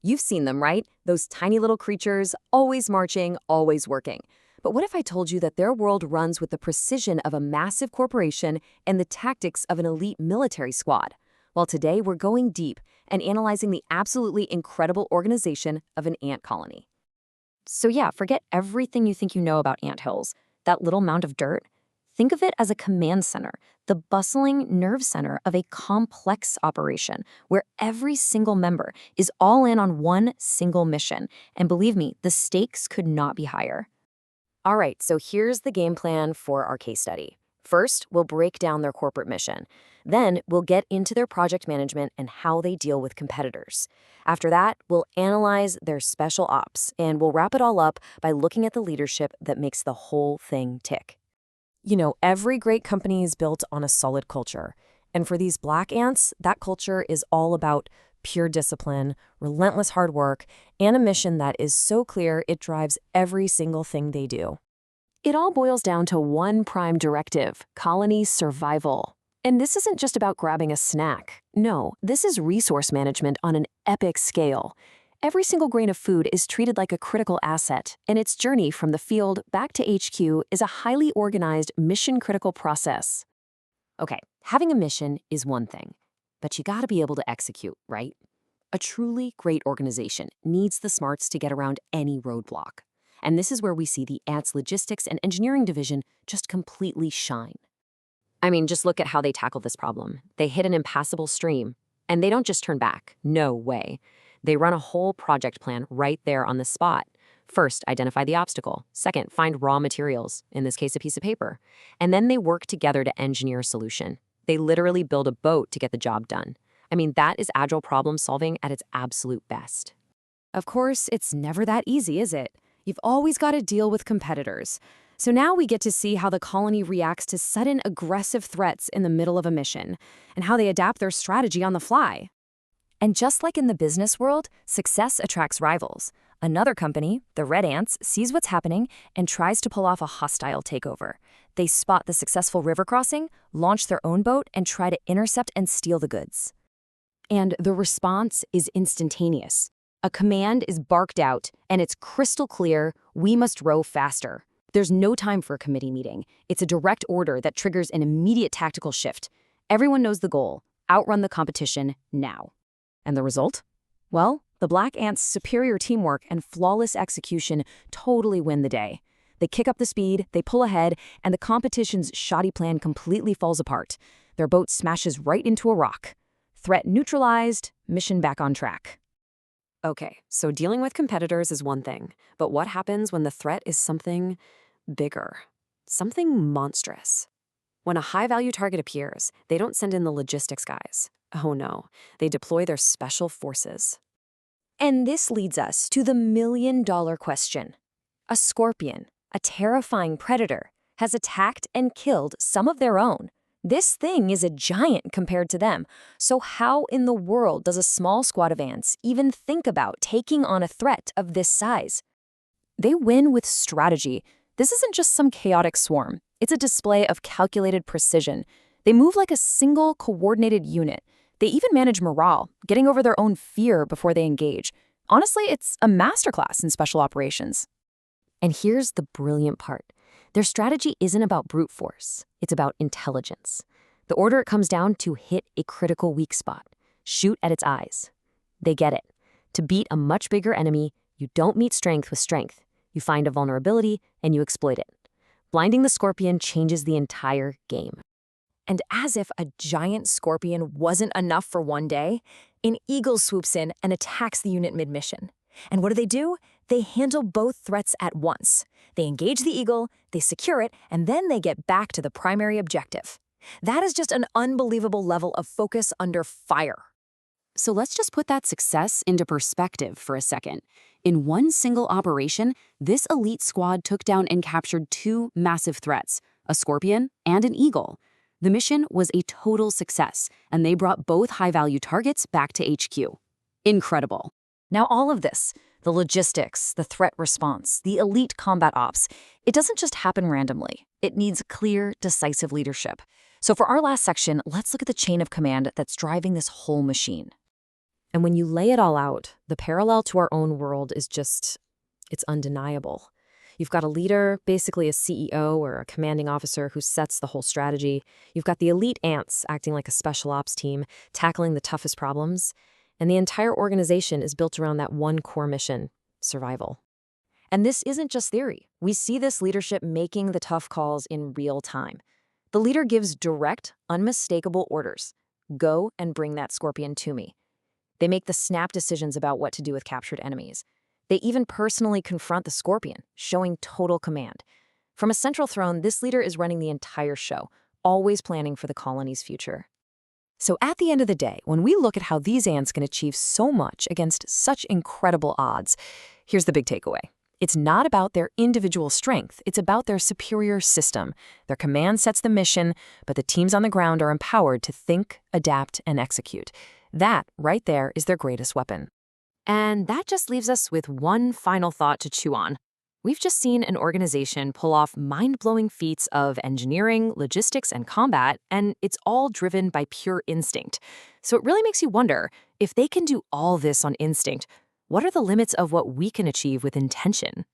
You've seen them, right? Those tiny little creatures, always marching, always working. But what if I told you that their world runs with the precision of a massive corporation and the tactics of an elite military squad? Well, today we're going deep and analyzing the absolutely incredible organization of an ant colony. So yeah, forget everything you think you know about anthills. That little mound of dirt, think of it as a command center, the bustling nerve center of a complex operation where every single member is all in on one single mission. And believe me, the stakes could not be higher. All right, so here's the game plan for our case study. First, we'll break down their corporate mission. Then, we'll get into their project management and how they deal with competitors. After that, we'll analyze their special ops, and we'll wrap it all up by looking at the leadership that makes the whole thing tick. You know, every great company is built on a solid culture. And for these black ants, that culture is all about pure discipline, relentless hard work, and a mission that is so clear it drives every single thing they do. It all boils down to one prime directive: colony survival. And this isn't just about grabbing a snack. No, this is resource management on an epic scale. Every single grain of food is treated like a critical asset, and its journey from the field back to HQ is a highly organized, mission-critical process. Okay, having a mission is one thing, but you gotta be able to execute, right? A truly great organization needs the smarts to get around any roadblock. And this is where we see the ants' logistics and engineering division just completely shine. I mean, just look at how they tackle this problem. They hit an impassable stream, and they don't just turn back. No way. They run a whole project plan right there on the spot. First, identify the obstacle. Second, find raw materials, in this case, a piece of paper. And then they work together to engineer a solution. They literally build a boat to get the job done. I mean, that is agile problem solving at its absolute best. Of course, it's never that easy, is it? You've always got to deal with competitors. So now we get to see how the colony reacts to sudden aggressive threats in the middle of a mission, and how they adapt their strategy on the fly. And just like in the business world, success attracts rivals. Another company, the Red Ants, sees what's happening and tries to pull off a hostile takeover. They spot the successful river crossing, launch their own boat, and try to intercept and steal the goods. And the response is instantaneous. A command is barked out, and it's crystal clear: we must row faster. There's no time for a committee meeting. It's a direct order that triggers an immediate tactical shift. Everyone knows the goal: outrun the competition now. And the result? Well, the black ants' superior teamwork and flawless execution totally win the day. They kick up the speed, they pull ahead, and the competition's shoddy plan completely falls apart. Their boat smashes right into a rock. Threat neutralized, mission back on track. Okay, so dealing with competitors is one thing, but what happens when the threat is something bigger? Something monstrous. When a high-value target appears, they don't send in the logistics guys. Oh no, they deploy their special forces. And this leads us to the million-dollar question. A scorpion, a terrifying predator, has attacked and killed some of their own. This thing is a giant compared to them. So how in the world does a small squad of ants even think about taking on a threat of this size? They win with strategy. This isn't just some chaotic swarm. It's a display of calculated precision. They move like a single, coordinated unit. They even manage morale, getting over their own fear before they engage. Honestly, it's a masterclass in special operations. And here's the brilliant part. Their strategy isn't about brute force. It's about intelligence. The order comes down to hit a critical weak spot. Shoot at its eyes. They get it. To beat a much bigger enemy, you don't meet strength with strength. You find a vulnerability and you exploit it. Blinding the scorpion changes the entire game. And as if a giant scorpion wasn't enough for one day, an eagle swoops in and attacks the unit mid-mission. And what do? They handle both threats at once. They engage the eagle, they secure it, and then they get back to the primary objective. That is just an unbelievable level of focus under fire. So let's just put that success into perspective for a second. In one single operation, this elite squad took down and captured two massive threats, a scorpion and an eagle. The mission was a total success, and they brought both high-value targets back to HQ. Incredible. Now all of this, the logistics, the threat response, the elite combat ops, it doesn't just happen randomly. It needs clear, decisive leadership. So for our last section, let's look at the chain of command that's driving this whole machine. And when you lay it all out, the parallel to our own world is it's undeniable. You've got a leader, basically a CEO or a commanding officer who sets the whole strategy. You've got the elite ants acting like a special ops team, tackling the toughest problems. And the entire organization is built around that one core mission: survival. And this isn't just theory. We see this leadership making the tough calls in real time. The leader gives direct, unmistakable orders. Go and bring that scorpion to me. They make the snap decisions about what to do with captured enemies. They even personally confront the scorpion, showing total command. From a central throne, this leader is running the entire show, always planning for the colony's future. So at the end of the day, when we look at how these ants can achieve so much against such incredible odds, here's the big takeaway. It's not about their individual strength, it's about their superior system. Their command sets the mission, but the teams on the ground are empowered to think, adapt, and execute. That, right there, is their greatest weapon. And that just leaves us with one final thought to chew on. We've just seen an organization pull off mind-blowing feats of engineering, logistics, and combat, and it's all driven by pure instinct. So it really makes you wonder, if they can do all this on instinct, what are the limits of what we can achieve with intention?